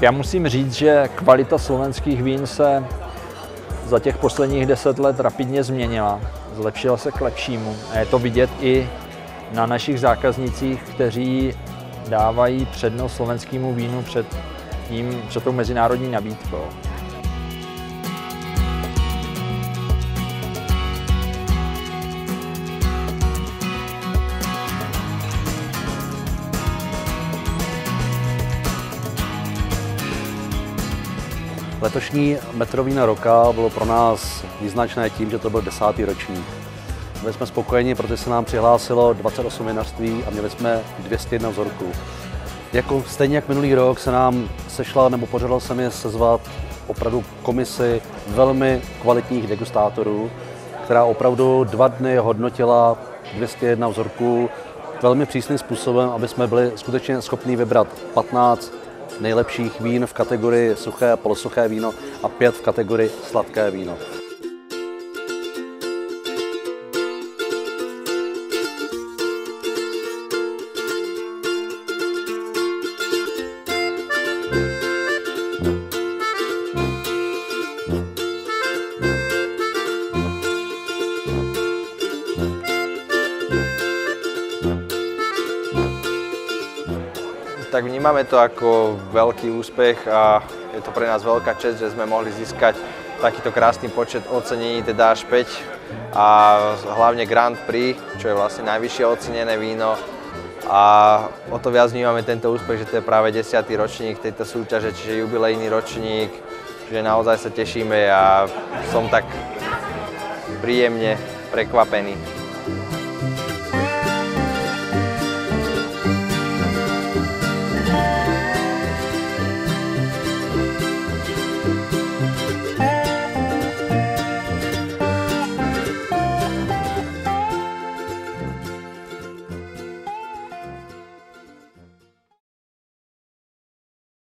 Já musím říct, že kvalita slovenských vín se za těch posledních 10 let rapidně změnila. Zlepšila se k lepšímu. A je to vidět i na našich zákaznicích, kteří dávají přednost slovenskému vínu před tou mezinárodní nabídkou. Letošní metro vína roka bylo pro nás význačné tím, že to byl 10. ročník. Byli jsme spokojeni, protože se nám přihlásilo 28 vinařství a měli jsme 201 vzorků. Stejně jak minulý rok se nám sešla, nebo požádal jsem je sezvat opravdu komisi velmi kvalitních degustátorů, která opravdu 2 dny hodnotila 201 vzorků velmi přísným způsobem, aby jsme byli skutečně schopni vybrat 15 nejlepších vín v kategorii suché a polosuché víno a 5 v kategorii sladké víno. Tak vnímame to ako veľký úspech a je to pre nás veľká česť, že sme mohli získať takýto krásny počet ocenení, teda až 5 a hlavne Grand Prix, čo je vlastne najvyššie ocenené víno. A o to viac vnímame tento úspech, že to je práve 10. ročník tejto súťaže, čiže jubilejný ročník, že naozaj sa tešíme a som tak príjemne prekvapený.